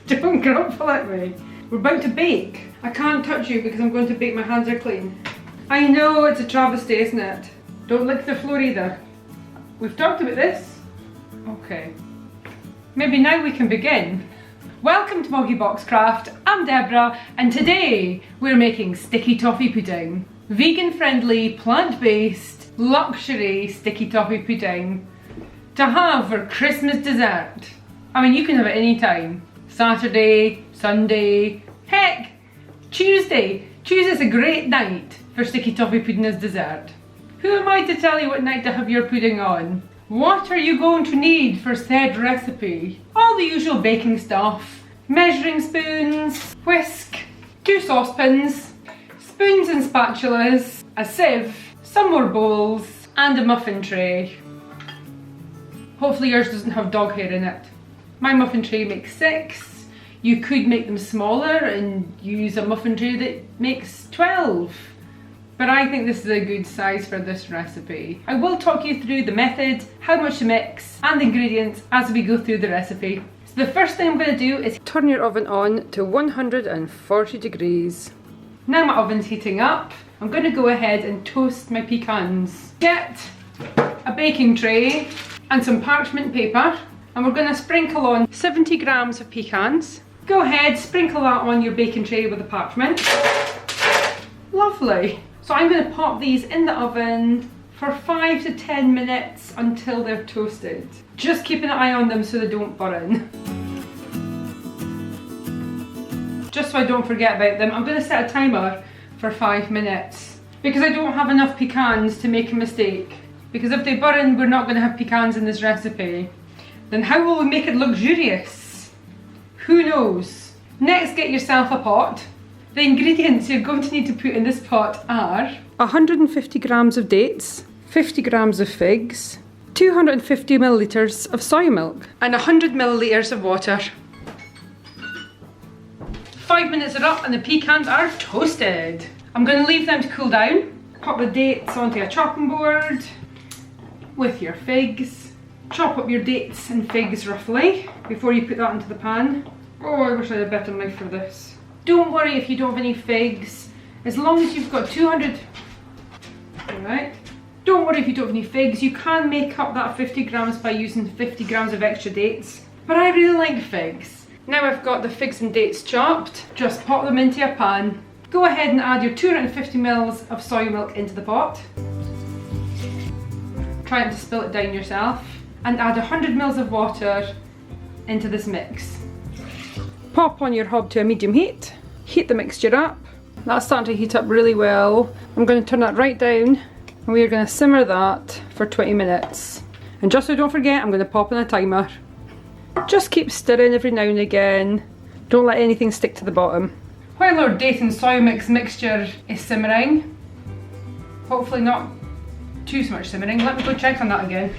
Don't grumble at me. We're about to bake. I can't touch you because I'm going to bake. My hands are clean. I know it's a travesty, isn't it? Don't lick the floor either. We've talked about this. Okay. Maybe now we can begin. Welcome to MoggyBoxCraft. I'm Deborah, and today we're making sticky toffee pudding. Vegan-friendly, plant-based, luxury sticky toffee pudding to have for Christmas dessert. I mean, you can have it any time. Saturday, Sunday, heck, Tuesday. Tuesday's a great night for sticky toffee pudding as dessert. Who am I to tell you what night to have your pudding on? What are you going to need for said recipe? All the usual baking stuff. Measuring spoons, whisk, 2 saucepans, spoons and spatulas, a sieve, some more bowls, and a muffin tray. Hopefully yours doesn't have dog hair in it. My muffin tray makes 6. You could make them smaller and use a muffin tray that makes 12. But I think this is a good size for this recipe. I will talk you through the method, how much to mix, and the ingredients as we go through the recipe. So the first thing I'm going to do is turn your oven on to 140 degrees. Now my oven's heating up, I'm going to go ahead and toast my pecans. Get a baking tray and some parchment paper, and we're going to sprinkle on 70 grams of pecans. Go ahead, sprinkle that on your baking tray with the parchment. Lovely. So I'm going to pop these in the oven for 5 to 10 minutes until they're toasted. Just keeping an eye on them so they don't burn. Just so I don't forget about them, I'm going to set a timer for 5 minutes because I don't have enough pecans to make a mistake. Because if they burn, we're not going to have pecans in this recipe. Then how will we make it luxurious? Who knows? Next, get yourself a pot. The ingredients you're going to need to put in this pot are 150 grams of dates, 50 grams of figs, 250 millilitres of soya milk, and 100 millilitres of water. 5 minutes are up and the pecans are toasted. I'm going to leave them to cool down. Pop the dates onto a chopping board with your figs. Chop up your dates and figs roughly before you put that into the pan. Oh, I wish I had a better knife for this. Don't worry if you don't have any figs, as long as you've got 200, alright? Don't worry if you don't have any figs, you can make up that 50 grams by using 50 grams of extra dates, but I really like figs. Now I've got the figs and dates chopped, just pop them into a pan. Go ahead and add your 250 ml of soy milk into the pot. Try not to spill it down yourself. And add 100 ml of water into this mix. Pop on your hob to a medium heat. Heat the mixture up. That's starting to heat up really well. I'm going to turn that right down and we are going to simmer that for 20 minutes. And just so don't forget, I'm going to pop in a timer. Just keep stirring every now and again. Don't let anything stick to the bottom. While our date and soy mix mixture is simmering, hopefully not too much simmering, let me go check on that again.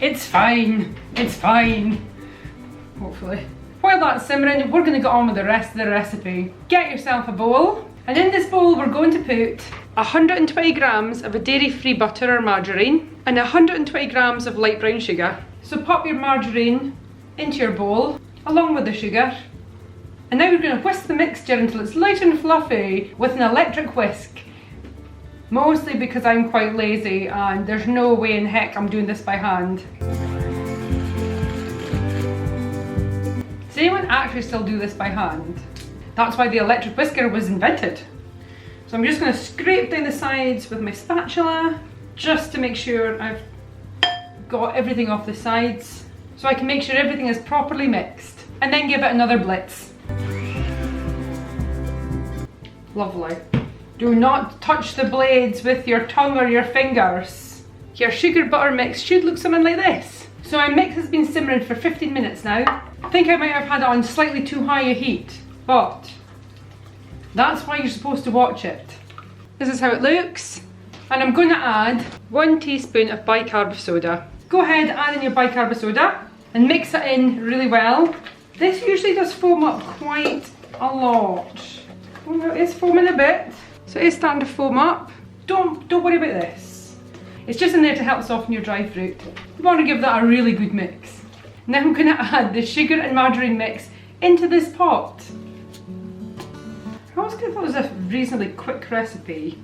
It's fine, hopefully. While that's simmering, we're going to get on with the rest of the recipe. Get yourself a bowl, and in this bowl we're going to put 120 grams of a dairy-free butter or margarine and 120 grams of light brown sugar. So pop your margarine into your bowl along with the sugar, and now we're going to whisk the mixture until it's light and fluffy with an electric whisk. Mostly because I'm quite lazy and there's no way in heck I'm doing this by hand. Does anyone actually still do this by hand? That's why the electric whisker was invented. So I'm just going to scrape down the sides with my spatula just to make sure I've got everything off the sides so I can make sure everything is properly mixed, and then give it another blitz. Lovely. Do not touch the blades with your tongue or your fingers. Your sugar butter mix should look something like this. So my mix has been simmering for 15 minutes now. I think I might have had it on slightly too high a heat, but that's why you're supposed to watch it. This is how it looks. And I'm going to add 1 teaspoon of bicarb soda. Go ahead, add in your bicarb soda and mix it in really well. This usually does foam up quite a lot. Oh, it is foaming a bit. So it's starting to foam up. Don't worry about this. It's just in there to help soften your dry fruit. You want to give that a really good mix. Now I'm going to add the sugar and margarine mix into this pot. I always kind of thought it was a reasonably quick recipe.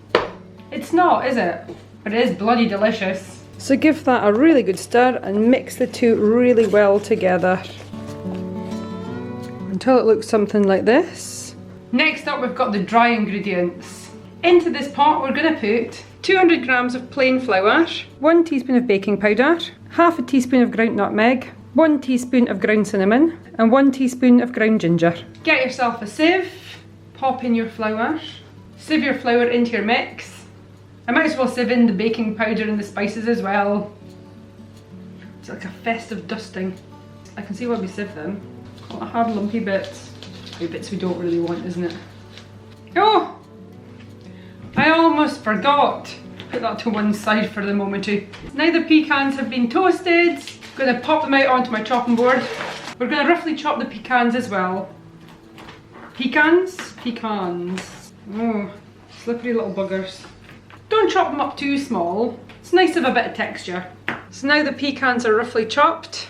It's not, is it? But it is bloody delicious. So give that a really good stir and mix the two really well together until it looks something like this. Next up, we've got the dry ingredients. Into this pot, we're going to put 200 grams of plain flour, 1 teaspoon of baking powder, half a teaspoon of ground nutmeg, 1 teaspoon of ground cinnamon, and 1 teaspoon of ground ginger. Get yourself a sieve, pop in your flour, sieve your flour into your mix. I might as well sieve in the baking powder and the spices as well. It's like a festive dusting. I can see why we sieve them. Got a hard lumpy bits. The bits we don't really want, isn't it? Oh! I almost forgot. Put that to one side for the moment too. Now the pecans have been toasted. I'm going to pop them out onto my chopping board. We're going to roughly chop the pecans as well. Pecans? Pecans. Oh, slippery little buggers. Don't chop them up too small. It's nice to have a bit of texture. So now the pecans are roughly chopped.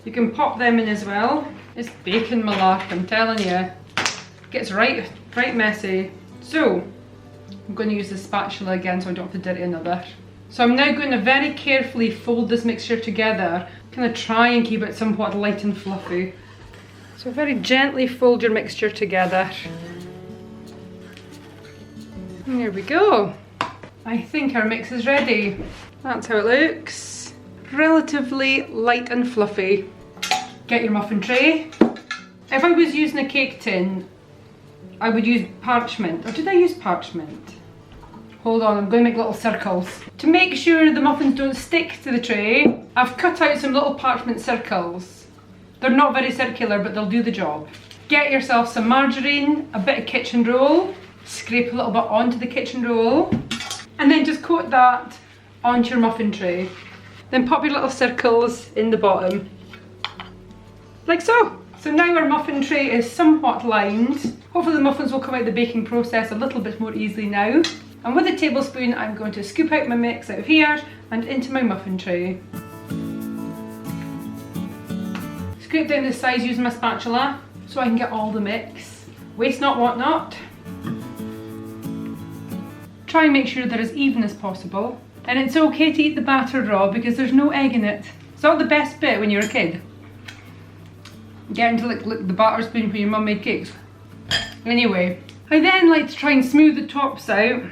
You can pop them in as well. It's bacon malark, I'm telling you. It gets right messy. So, I'm going to use the spatula again so I don't have to dirty another. So I'm now going to very carefully fold this mixture together. Kind of try and keep it somewhat light and fluffy. So very gently fold your mixture together. And there we go. I think our mix is ready. That's how it looks. Relatively light and fluffy. Get your muffin tray. If I was using a cake tin, I would use parchment. Or did I use parchment? Hold on, I'm going to make little circles. To make sure the muffins don't stick to the tray, I've cut out some little parchment circles. They're not very circular, but they'll do the job. Get yourself some margarine, a bit of kitchen roll, scrape a little bit onto the kitchen roll, and then just coat that onto your muffin tray. Then pop your little circles in the bottom, like so. So now our muffin tray is somewhat lined. Hopefully the muffins will come out of the baking process a little bit more easily now. And with a tablespoon, I'm going to scoop out my mix out of here and into my muffin tray. Scrape down the sides using my spatula so I can get all the mix. Waste not, want not. Try and make sure they're as even as possible. And it's okay to eat the batter raw because there's no egg in it. It's not the best bit when you're a kid. Getting to lick the batter spoon when your mum made cakes. Anyway, I then like to try and smooth the tops out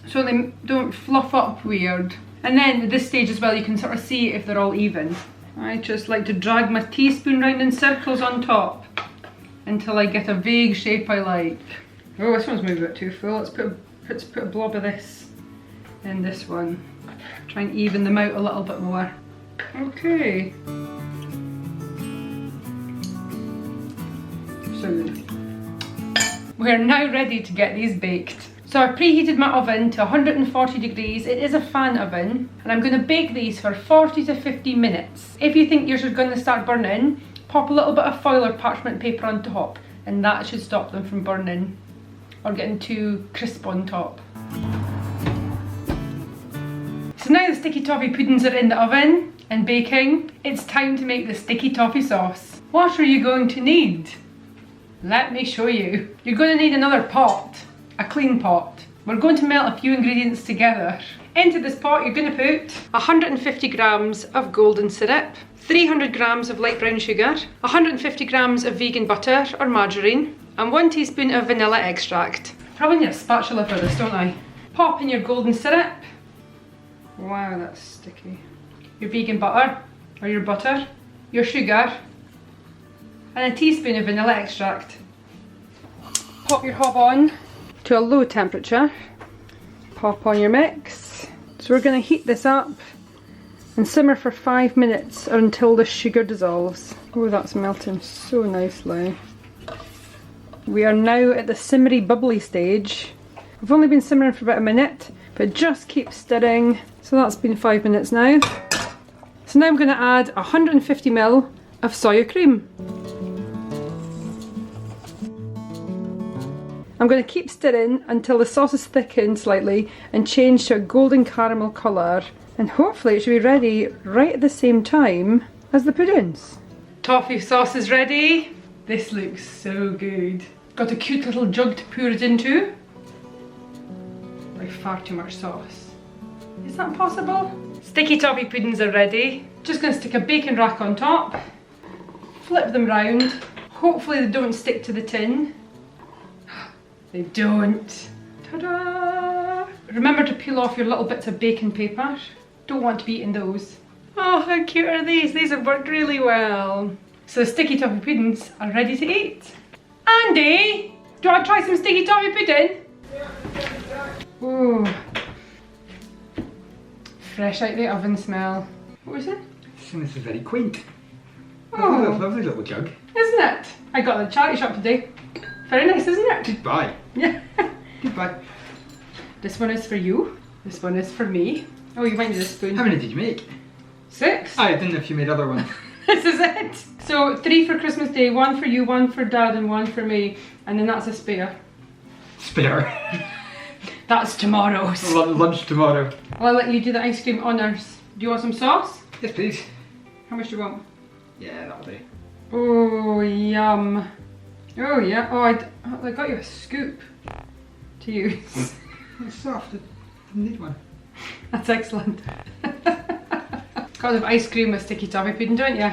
so they don't fluff up weird. And then at this stage as well, you can sort of see if they're all even. I just like to drag my teaspoon round in circles on top until I get a vague shape I like. Oh, this one's maybe a bit too full. Let's put a blob of this in this one. Try and even them out a little bit more. Okay. So we are now ready to get these baked. So I preheated my oven to 140 degrees. It is a fan oven, and I'm going to bake these for 40 to 50 minutes. If you think yours are going to start burning, pop a little bit of foil or parchment paper on top, and that should stop them from burning or getting too crisp on top. So now the sticky toffee puddings are in the oven and baking, it's time to make the sticky toffee sauce. What are you going to need? Let me show you. You're going to need another pot, a clean pot. We're going to melt a few ingredients together. Into this pot you're going to put 150 grams of golden syrup, 300 grams of light brown sugar, 150 grams of vegan butter or margarine, and 1 teaspoon of vanilla extract. Probably need a spatula for this, don't I? Pop in your golden syrup. Wow, that's sticky. Your vegan butter, or your butter, your sugar, and a teaspoon of vanilla extract. Pop your hob on to a low temperature. Pop on your mix. So we're going to heat this up and simmer for 5 minutes or until the sugar dissolves. Oh, that's melting so nicely. We are now at the simmery bubbly stage. I've only been simmering for about a minute, but just keep stirring. So that's been 5 minutes now. So now I'm going to add 150 ml of soya cream. I'm going to keep stirring until the sauce is thickened slightly and change to a golden caramel colour, and hopefully it should be ready right at the same time as the puddings. Toffee sauce is ready. This looks so good. Got a cute little jug to pour it into. Like far too much sauce. Is that possible? Sticky toffee puddings are ready. Just going to stick a bacon rack on top. Flip them round. Hopefully they don't stick to the tin. They don't. Ta-da! Remember to peel off your little bits of bacon paper. Don't want to be eating those. Oh, how cute are these? These have worked really well. So sticky toffee puddings are ready to eat. Andy, do you want to try some sticky toffee pudding? Ooh. Fresh out the oven smell. What was it? This is very quaint. Oh, That's a lovely little jug. Isn't it? I got it at the charity shop today. Very nice, isn't it? Goodbye. Yeah. Goodbye. This one is for you. This one is for me. Oh, you might need a spoon. How many did you make? 6. I didn't know if you made other ones. This is it. So 3 for Christmas Day, 1 for you, 1 for Dad, and 1 for me. And then that's a spare. Spare. That's tomorrow's. Lunch tomorrow. I'll let you do the ice cream honours. Do you want some sauce? Yes, please. How much do you want? Yeah, that'll do. Oh, yum. Oh, yeah. Oh, I got you a scoop to use. It's soft. I didn't need one. That's excellent. Got to have ice cream with sticky toffee pudding, don't you?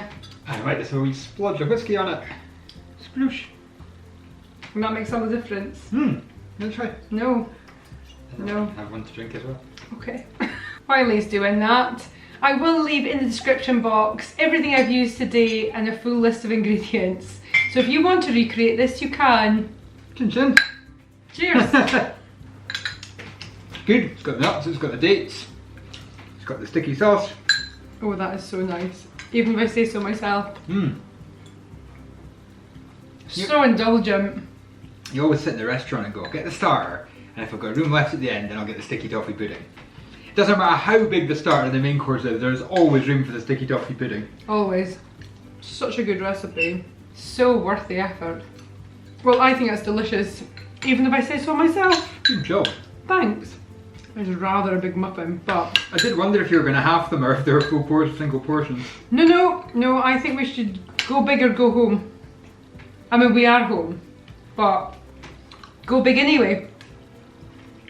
I might just have a wee splodge of whiskey on it. Sploosh. And that makes all the difference. Let's try. No. No. Have one to drink as well. Okay. While he's doing that, I will leave in the description box everything I've used today and a full list of ingredients. So if you want to recreate this, you can. Chin chin. Cheers. Good. It's got the nuts, it's got the dates, it's got the sticky sauce. Oh, that is so nice. Even if I say so myself. So indulgent. You always sit in the restaurant and go, I'll get the starter, and if I've got room left at the end, then I'll get the sticky toffee pudding. It doesn't matter how big the starter of the main course is, there's always room for the sticky toffee pudding. Always. Such a good recipe. So worth the effort. Well, I think it's delicious, even if I say so myself. Good job. Thanks. It's rather a big muffin, but... I did wonder if you were going to half them or if they were full single portions. No, I think we should go big or go home. I mean, we are home, but go big anyway.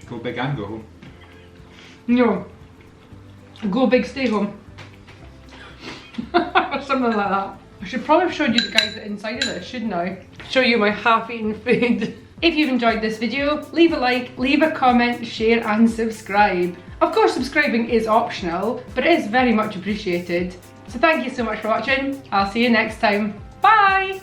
Go big and go home. No, go big, stay home. Or something like that. I should probably have showed you the guys the inside of this, shouldn't I? Show you my half-eaten food. If you've enjoyed this video, leave a like, leave a comment, share and subscribe. Of course, subscribing is optional, but it is very much appreciated. So thank you so much for watching. I'll see you next time. Bye!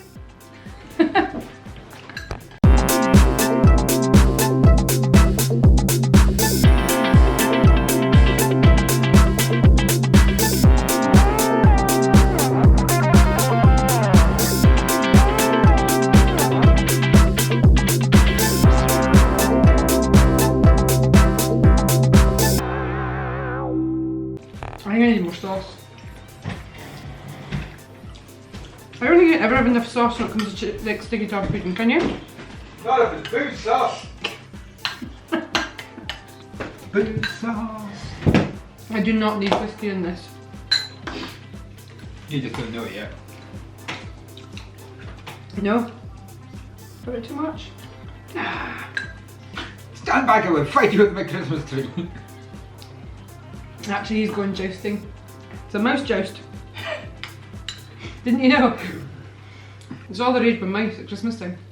I think I need more sauce. I don't think you ever have enough sauce when it comes to like sticky toffee pudding, can you? Not if it's booze sauce. Booze sauce. I do not need whiskey in this. You just don't know it yet. No? Put it too much? Stand back, I will fight you with my Christmas tree. Actually, he's going jousting. It's a mouse joust. Didn't you know? It's all the rage with mice at Christmas time.